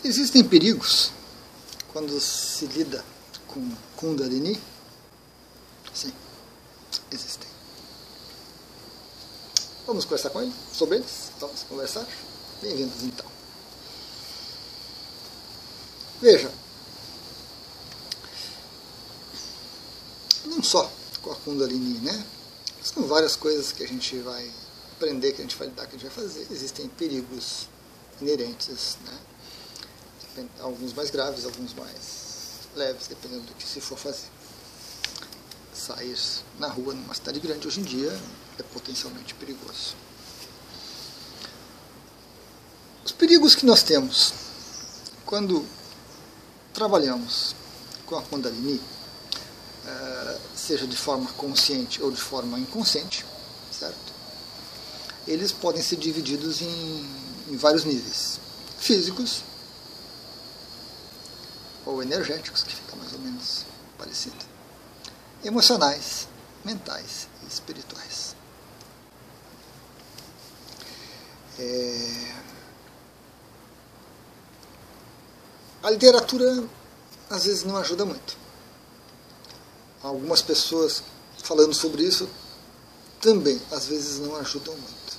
Existem perigos quando se lida com Kundalini? Sim, existem. Vamos conversar com ele sobre eles? Vamos conversar? Bem-vindos então. Veja, não só com a Kundalini, né? São várias coisas que a gente vai aprender, que a gente vai lidar, que a gente vai fazer. Existem perigos inerentes, né? Alguns mais graves, alguns mais leves, dependendo do que se for fazer. Sair na rua numa cidade grande hoje em dia é potencialmente perigoso. Os perigos que nós temos quando trabalhamos com a Kundalini, seja de forma consciente ou de forma inconsciente, certo? Eles podem ser divididos em vários níveis. Físicos ou energéticos, que fica mais ou menos parecido. Emocionais, mentais e espirituais. A literatura às vezes não ajuda muito. Algumas pessoas falando sobre isso também às vezes não ajudam muito.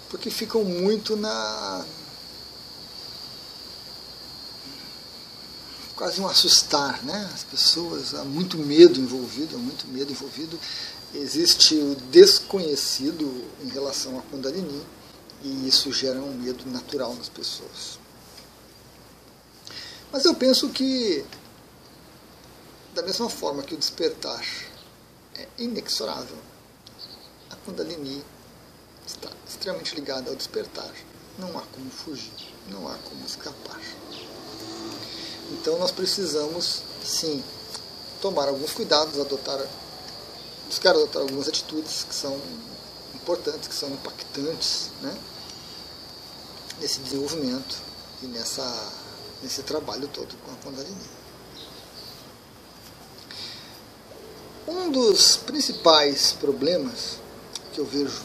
Porque ficam muito quase um assustar, né? As pessoas, há muito medo envolvido, existe o desconhecido em relação à Kundalini e isso gera um medo natural nas pessoas. Mas eu penso que, da mesma forma que o despertar é inexorável, a Kundalini está extremamente ligada ao despertar. Não há como fugir, não há como escapar. Então nós precisamos, sim, tomar alguns cuidados, buscar adotar algumas atitudes que são importantes, que são impactantes, né, nesse desenvolvimento e nesse trabalho todo com a Kundalini. Um dos principais problemas que eu vejo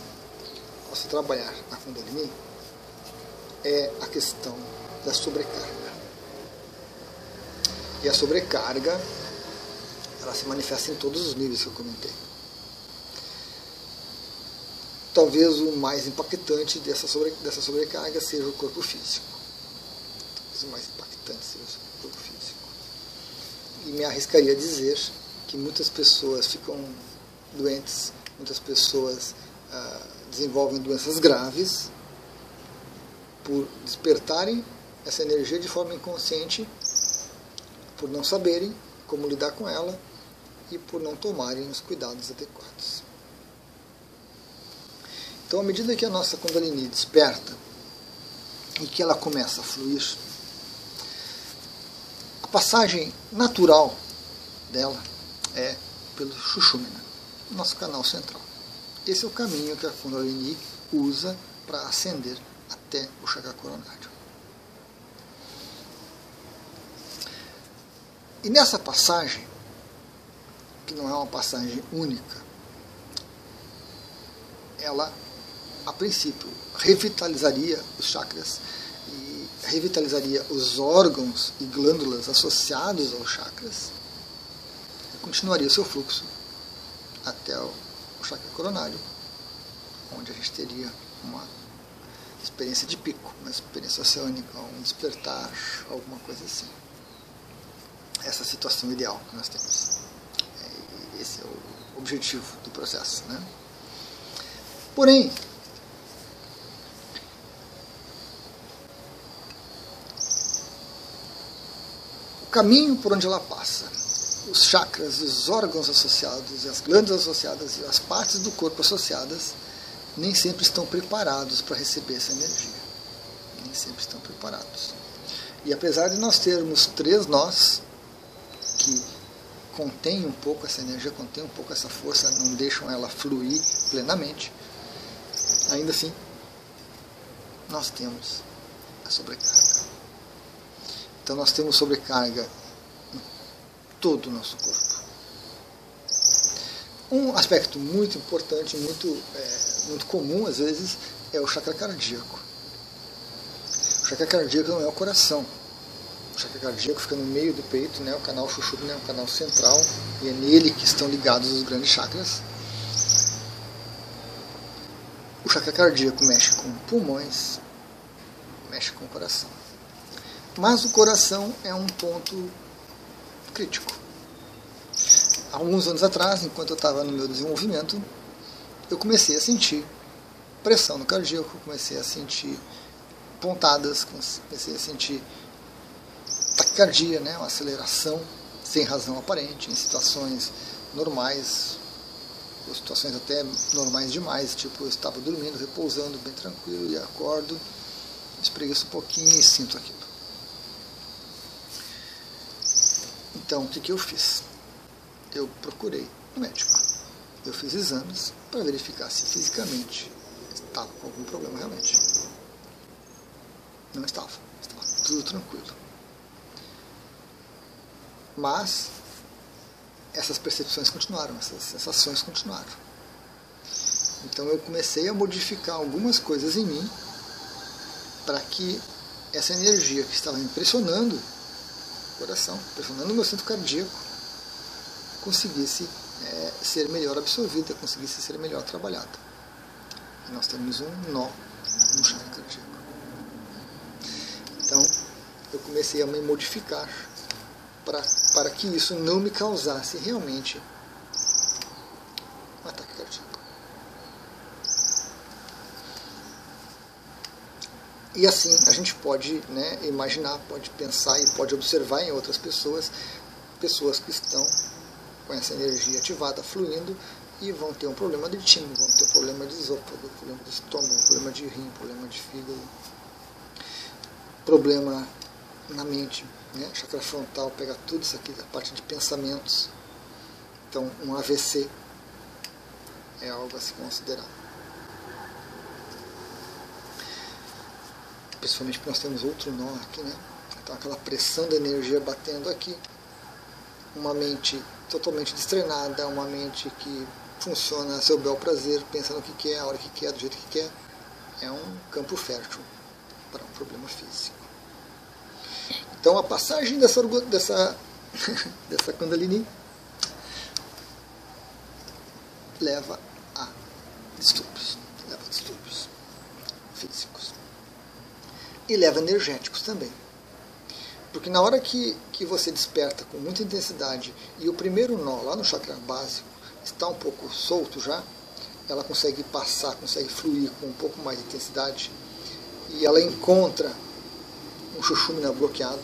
ao se trabalhar a Kundalini é a questão da sobrecarga. E a sobrecarga, ela se manifesta em todos os níveis que eu comentei. Talvez o mais impactante dessa sobrecarga seja o corpo físico. Talvez o mais impactante seja o corpo físico. E me arriscaria a dizer que muitas pessoas ficam doentes, muitas pessoas desenvolvem doenças graves por despertarem essa energia de forma inconsciente, por não saberem como lidar com ela e por não tomarem os cuidados adequados. Então, à medida que a nossa Kundalini desperta e que ela começa a fluir, a passagem natural dela é pelo Sushumna, nosso canal central. Esse é o caminho que a Kundalini usa para ascender até o chakra coronário. E nessa passagem, que não é uma passagem única, ela, a princípio, revitalizaria os chakras e revitalizaria os órgãos e glândulas associados aos chakras e continuaria o seu fluxo até o chakra coronário, onde a gente teria uma experiência de pico, uma experiência oceânica, um despertar, alguma coisa assim. Essa situação ideal que nós temos. Esse é o objetivo do processo, né? Porém, o caminho por onde ela passa, os chakras, os órgãos associados, as glândulas associadas e as partes do corpo associadas, nem sempre estão preparados para receber essa energia. Nem sempre estão preparados. E apesar de nós termos 3 nós, que contém um pouco essa energia, contém um pouco essa força, não deixam ela fluir plenamente, ainda assim, nós temos a sobrecarga. Então nós temos sobrecarga em todo o nosso corpo. Um aspecto muito importante, muito comum às vezes, é o chakra cardíaco. O chakra cardíaco não é o coração, chakra cardíaco fica no meio do peito, né? O canal Sushumna é um canal central e é nele que estão ligados os grandes chakras. O chakra cardíaco mexe com pulmões, mexe com o coração. Mas o coração é um ponto crítico. Há alguns anos atrás, enquanto eu estava no meu desenvolvimento, eu comecei a sentir pressão no cardíaco, comecei a sentir pontadas, comecei a sentir taquicardia, né, uma aceleração sem razão aparente, em situações normais, ou situações até normais demais, tipo eu estava dormindo, repousando, bem tranquilo, e acordo, espreguiço um pouquinho e sinto aquilo. Então, o que eu fiz? Eu procurei um médico. Eu fiz exames para verificar se fisicamente estava com algum problema realmente. Não estava tudo tranquilo. Mas essas percepções continuaram, essas sensações continuaram. Então eu comecei a modificar algumas coisas em mim para que essa energia que estava me pressionando o coração, pressionando o meu centro cardíaco, conseguisse ser melhor absorvida, conseguisse ser melhor trabalhada. E nós temos um nó no chakra cardíaco. Então, eu comecei a me modificar para que isso não me causasse realmente um ataque cardíaco. E assim, a gente pode, né, imaginar, pode pensar e pode observar em outras pessoas que estão com essa energia ativada, fluindo, e vão ter um problema de intestino, vão ter um problema de esôfago, problema de estômago, problema de rim, problema de fígado, problema na mente, né? Chakra frontal pega tudo isso aqui, a parte de pensamentos. Então, um AVC é algo a se considerar. Principalmente porque nós temos outro nó aqui, né? Então, aquela pressão da energia batendo aqui, uma mente totalmente destrenada, uma mente que funciona a seu bel prazer, pensa no que quer, a hora que quer, do jeito que quer, é um campo fértil para um problema físico. Então a passagem dessa Kundalini leva a distúrbios físicos e leva energéticos também. Porque na hora que você desperta com muita intensidade e o primeiro nó lá no chakra básico está um pouco solto já, ela consegue passar, consegue fluir com um pouco mais de intensidade e ela encontra um Sushumna bloqueado,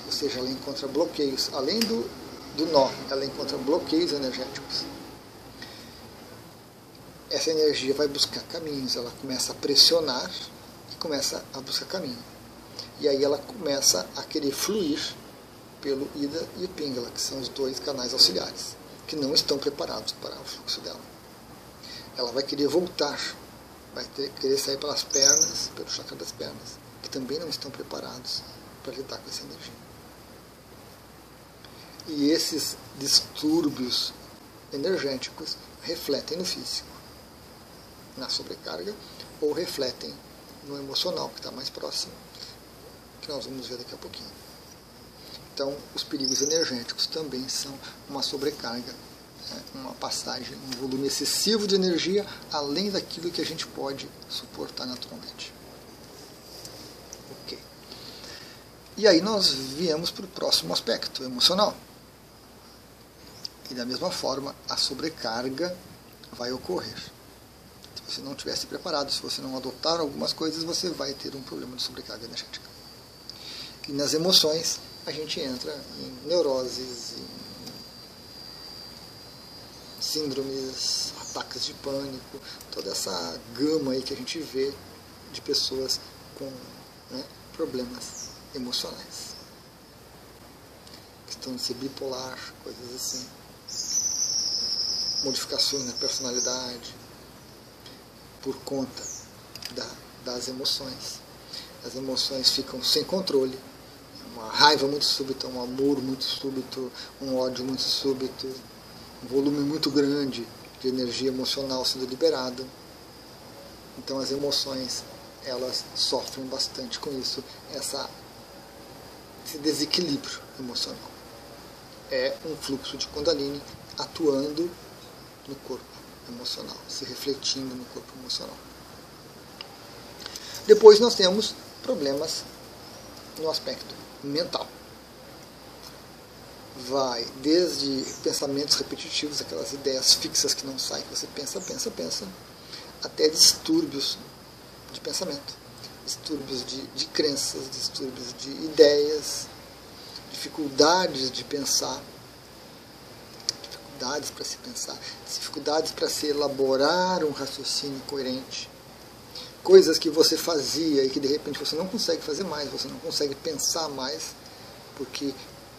ou seja, ela encontra bloqueios, além do nó, ela encontra bloqueios energéticos. Essa energia vai buscar caminhos, ela começa a pressionar e começa a buscar caminho. E aí ela começa a querer fluir pelo Ida e o Pingala, que são os dois canais auxiliares, que não estão preparados para o fluxo dela. Ela vai querer voltar, vai querer sair pelas pernas, pelo chakra das pernas, que também não estão preparados para lidar com essa energia. E esses distúrbios energéticos refletem no físico, na sobrecarga, ou refletem no emocional, que está mais próximo, que nós vamos ver daqui a pouquinho. Então, os perigos energéticos também são uma sobrecarga, uma passagem, um volume excessivo de energia, além daquilo que a gente pode suportar naturalmente. Ok. E aí nós viemos para o próximo aspecto, emocional. E da mesma forma, a sobrecarga vai ocorrer. Se você não estiver preparado, se você não adotar algumas coisas, você vai ter um problema de sobrecarga energética. E nas emoções, a gente entra em neuroses, em síndromes, ataques de pânico, toda essa gama aí que a gente vê de pessoas com, né, problemas emocionais. Questão de ser bipolar, coisas assim. Modificações na personalidade por conta das emoções. As emoções ficam sem controle. Uma raiva muito súbita, um amor muito súbito, um ódio muito súbito, um volume muito grande de energia emocional sendo liberado. Então as emoções elas sofrem bastante com isso, esse desequilíbrio emocional. É um fluxo de Kundalini atuando no corpo emocional, se refletindo no corpo emocional. Depois nós temos problemas no aspecto mental. Vai desde pensamentos repetitivos, aquelas ideias fixas que não saem, que você pensa, até distúrbios de pensamento, distúrbios de crenças, distúrbios de ideias, dificuldades de pensar, dificuldades para se pensar, dificuldades para se elaborar um raciocínio coerente, coisas que você fazia e que de repente você não consegue fazer mais, você não consegue pensar mais, porque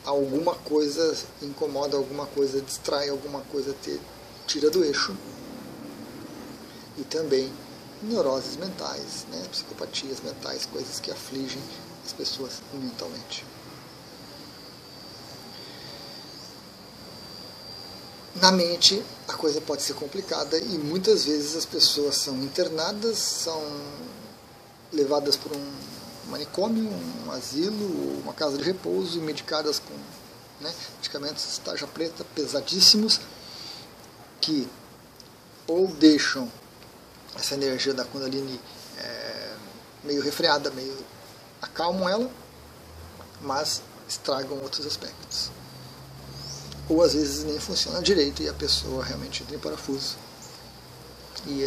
alguma coisa incomoda, alguma coisa distrai, alguma coisa te tira do eixo. E também neuroses mentais, né, psicopatias mentais, coisas que afligem as pessoas mentalmente. Na mente, a coisa pode ser complicada e muitas vezes as pessoas são internadas, são levadas por um manicômio, um asilo, uma casa de repouso, medicadas com medicamentos tarja preta pesadíssimos, que ou deixam essa energia da Kundalini meio refreada, meio acalmam ela, mas estragam outros aspectos. Ou às vezes nem funciona direito e a pessoa realmente entra em parafuso. E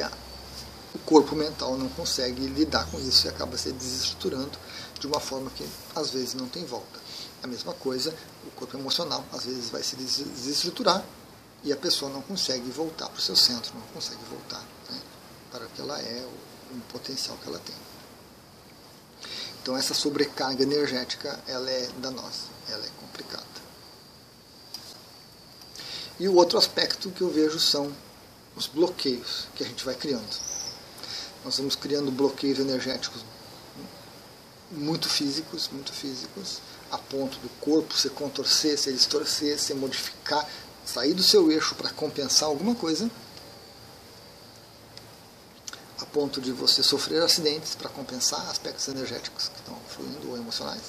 o corpo mental não consegue lidar com isso e acaba se desestruturando de uma forma que às vezes não tem volta. A mesma coisa, o corpo emocional às vezes vai se desestruturar e a pessoa não consegue voltar para o seu centro, não consegue voltar para o que ela é, o potencial que ela tem. Então essa sobrecarga energética, ela é danosa, ela é complicada. E o outro aspecto que eu vejo são os bloqueios que a gente vai criando. Nós vamos criando bloqueios energéticos muito físicos, a ponto do corpo se contorcer, se distorcer, se modificar, sair do seu eixo para compensar alguma coisa, a ponto de você sofrer acidentes para compensar aspectos energéticos que estão fluindo ou emocionais.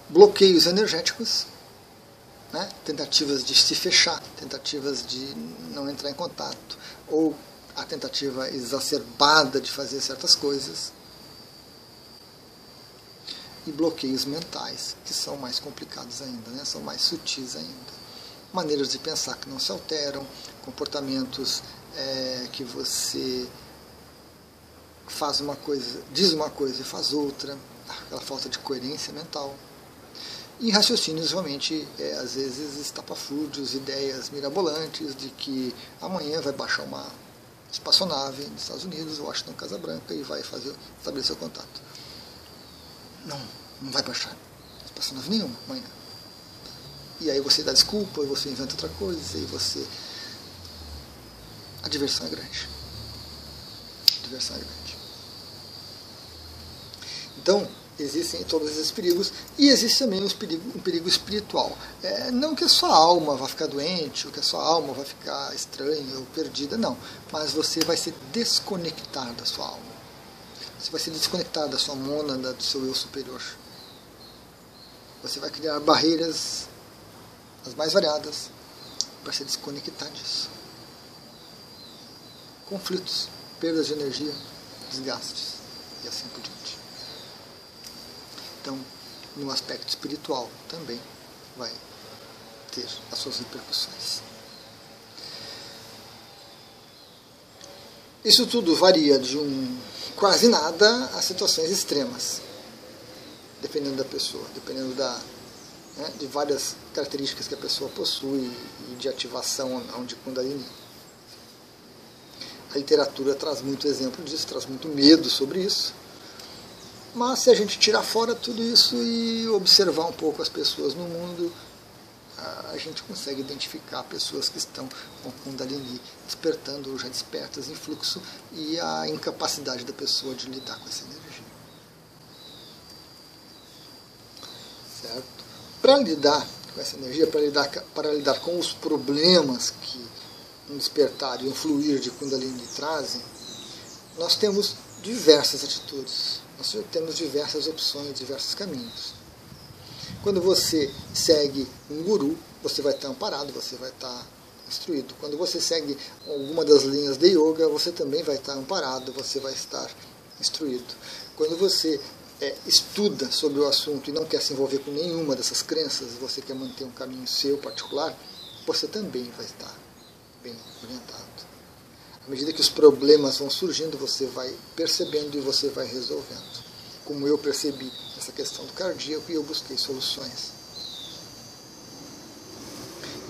Bloqueios energéticos, tentativas de se fechar, tentativas de não entrar em contato, ou a tentativa exacerbada de fazer certas coisas, e bloqueios mentais, que são mais complicados ainda, são mais sutis ainda. Maneiras de pensar que não se alteram, comportamentos que você faz uma coisa, diz uma coisa e faz outra, aquela falta de coerência mental. E raciocínios realmente, às vezes, estapafúrdios, ideias mirabolantes de que amanhã vai baixar uma espaçonave dos Estados Unidos, Washington, Casa Branca, e vai estabelecer o contato. Não vai baixar espaçonave nenhuma amanhã. E aí você dá desculpa, e você inventa outra coisa, e você... A diversão é grande. Então, existem todos esses perigos, e existe também um perigo espiritual. Não que a sua alma vai ficar doente, ou que a sua alma vai ficar estranha ou perdida, não. Mas você vai se desconectar da sua alma. Você vai se desconectar da sua mônada, do seu eu superior. Você vai criar barreiras, as mais variadas, para se desconectar disso. Conflitos, perdas de energia, desgastes, e assim por diante. Então, no aspecto espiritual também vai ter as suas repercussões. Isso tudo varia de quase nada a situações extremas, dependendo da pessoa, dependendo de várias características que a pessoa possui e de ativação ou não de Kundalini. A literatura traz muito exemplo disso, traz muito medo sobre isso. Mas se a gente tirar fora tudo isso e observar um pouco as pessoas no mundo, a gente consegue identificar pessoas que estão com Kundalini despertando ou já despertas em fluxo e a incapacidade da pessoa de lidar com essa energia. Certo? Para lidar com essa energia, para lidar com os problemas que um despertar e um fluir de Kundalini trazem, nós temos diversas atitudes, nós temos diversas opções, diversos caminhos. Quando você segue um guru, você vai estar amparado, você vai estar instruído. Quando você segue alguma das linhas de yoga, você também vai estar amparado, você vai estar instruído. Quando você estuda sobre o assunto e não quer se envolver com nenhuma dessas crenças, você quer manter um caminho seu particular, você também vai estar bem orientado. À medida que os problemas vão surgindo, você vai percebendo e você vai resolvendo. Como eu percebi essa questão do cardíaco e eu busquei soluções.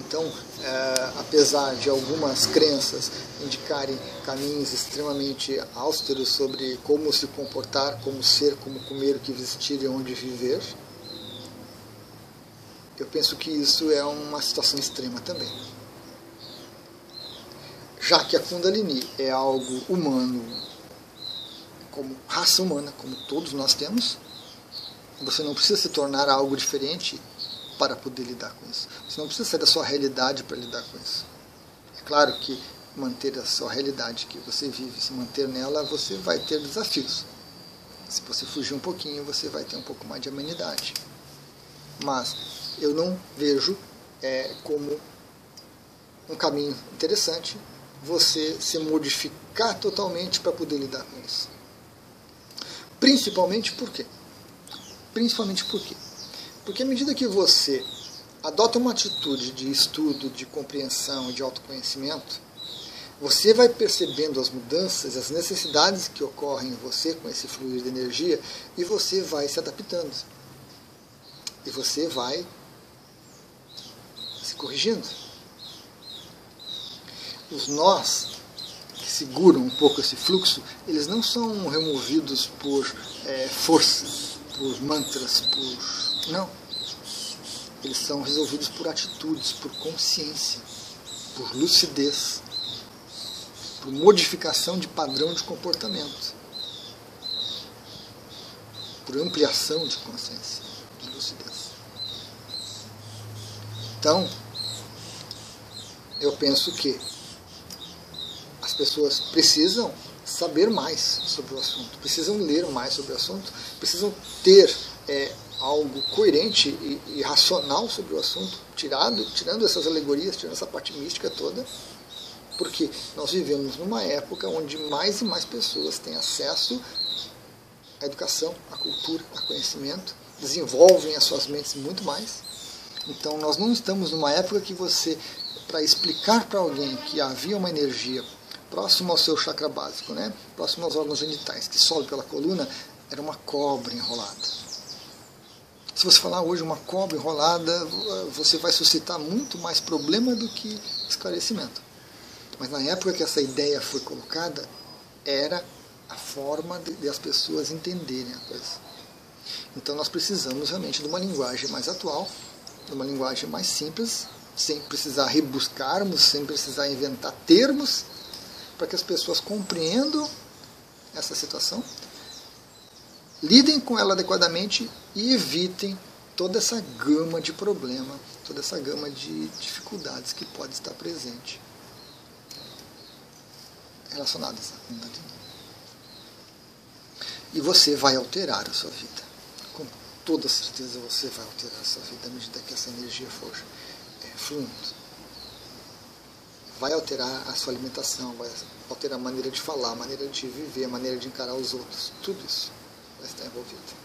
Então, apesar de algumas crenças indicarem caminhos extremamente austeros sobre como se comportar, como ser, como comer, o que vestir e onde viver, eu penso que isso é uma situação extrema também. Já que a Kundalini é algo humano, como raça humana, como todos nós temos, você não precisa se tornar algo diferente para poder lidar com isso. Você não precisa sair da sua realidade para lidar com isso. É claro que manter a sua realidade que você vive, se manter nela, você vai ter desafios. Se você fugir um pouquinho, você vai ter um pouco mais de amenidade. Mas eu não vejo como um caminho interessante você se modificar totalmente para poder lidar com isso. Principalmente por quê? Porque à medida que você adota uma atitude de estudo, de compreensão, de autoconhecimento, você vai percebendo as mudanças, as necessidades que ocorrem em você com esse fluir de energia e você vai se adaptando. E você vai se corrigindo. Os nós que seguram um pouco esse fluxo, eles não são removidos por força, por mantras, não. Eles são resolvidos por atitudes, por consciência, por lucidez, por modificação de padrão de comportamento, por ampliação de consciência, de lucidez. Então, eu penso que as pessoas precisam saber mais sobre o assunto, precisam ler mais sobre o assunto, precisam ter algo coerente e racional sobre o assunto, tirando essas alegorias, tirando essa parte mística toda, porque nós vivemos numa época onde mais e mais pessoas têm acesso à educação, à cultura, ao conhecimento, desenvolvem as suas mentes muito mais. Então nós não estamos numa época que você, para explicar para alguém que havia uma energia próximo ao seu chakra básico, próximo aos órgãos genitais, que sobe pela coluna, era uma cobra enrolada. Se você falar hoje uma cobra enrolada, você vai suscitar muito mais problema do que esclarecimento. Mas na época que essa ideia foi colocada, era a forma de as pessoas entenderem a coisa. Então nós precisamos realmente de uma linguagem mais atual, de uma linguagem mais simples, sem precisar rebuscarmos, sem precisar inventar termos, para que as pessoas compreendam essa situação, lidem com ela adequadamente e evitem toda essa gama de problema, toda essa gama de dificuldades que pode estar presente relacionadas à Kundalini. E você vai alterar a sua vida. Com toda certeza você vai alterar a sua vida à medida que essa energia for fluindo. Vai alterar a sua alimentação, vai alterar a maneira de falar, a maneira de viver, a maneira de encarar os outros. Tudo isso vai estar envolvido.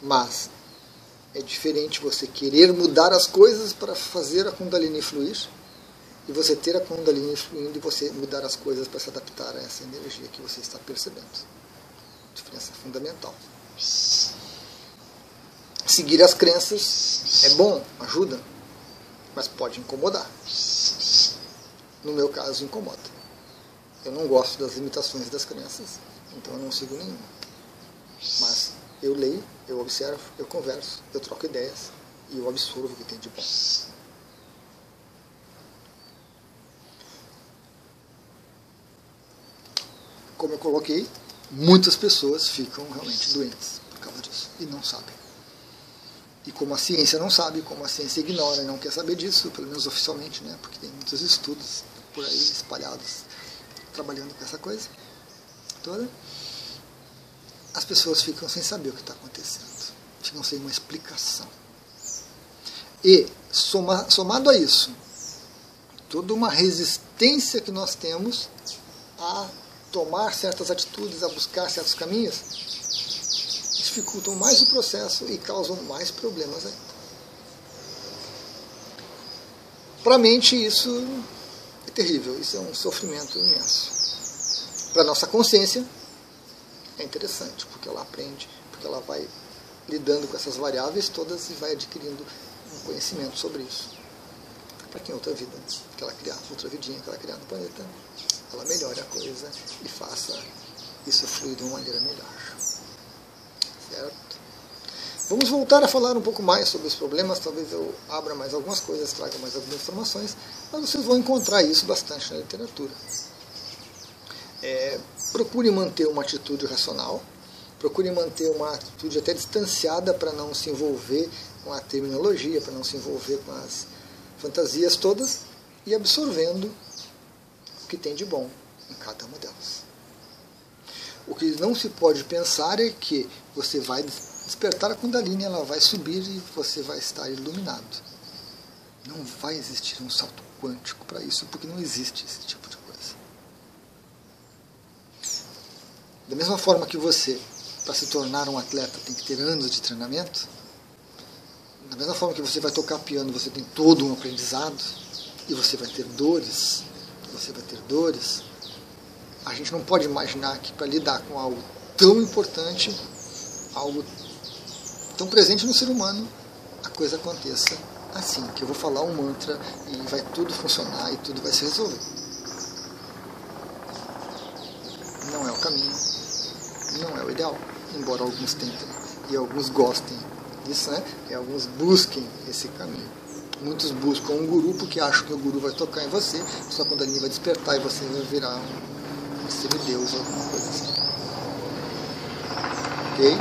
Mas é diferente você querer mudar as coisas para fazer a Kundalini fluir e você ter a Kundalini fluindo e você mudar as coisas para se adaptar a essa energia que você está percebendo. Diferença fundamental. Seguir as crenças é bom, ajuda, mas pode incomodar. No meu caso, incomoda. Eu não gosto das limitações das crenças, então eu não sigo nenhuma. Mas eu leio, eu observo, eu converso, eu troco ideias e eu absorvo o que tem de bom. Como eu coloquei, muitas pessoas ficam realmente doentes por causa disso e não sabem. E como a ciência não sabe, como a ciência ignora e não quer saber disso, pelo menos oficialmente, porque tem muitos estudos por aí espalhados trabalhando com essa coisa, toda, as pessoas ficam sem saber o que está acontecendo, ficam sem uma explicação. E, somado a isso, toda uma resistência que nós temos a tomar certas atitudes, a buscar certos caminhos, dificultam mais o processo e causam mais problemas ainda. Para a mente isso é terrível, isso é um sofrimento imenso. Para a nossa consciência é interessante, porque ela aprende, porque ela vai lidando com essas variáveis todas e vai adquirindo um conhecimento sobre isso. Para que em outra vida que ela criar, outra vidinha que ela criar no planeta, ela melhore a coisa e faça isso fluir de uma maneira melhor. Certo? Vamos voltar a falar um pouco mais sobre os problemas, talvez eu abra mais algumas coisas, traga mais algumas informações, mas vocês vão encontrar isso bastante na literatura. Procure manter uma atitude racional, procure manter uma atitude até distanciada para não se envolver com a terminologia, para não se envolver com as fantasias todas, e absorvendo o que tem de bom em cada uma delas. O que não se pode pensar é que você vai despertar a Kundalini, ela vai subir e você vai estar iluminado. Não vai existir um salto quântico para isso, porque não existe esse tipo de coisa. Da mesma forma que você, para se tornar um atleta, tem que ter anos de treinamento, da mesma forma que você vai tocar piano, você tem todo um aprendizado, e você vai ter dores, a gente não pode imaginar que para lidar com algo tão importante, algo tão presente no ser humano, a coisa aconteça assim, que eu vou falar um mantra e vai tudo funcionar e tudo vai se resolver. Não é o caminho, não é o ideal, embora alguns tentem e alguns gostem disso, né? E alguns busquem esse caminho. Muitos buscam um guru porque acham que o guru vai tocar em você, só quando ele vai despertar e você vai virar um semideus ou alguma coisa assim. Ok?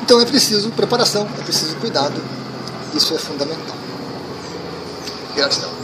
Então é preciso preparação, é preciso cuidado. Isso é fundamental. Gratidão.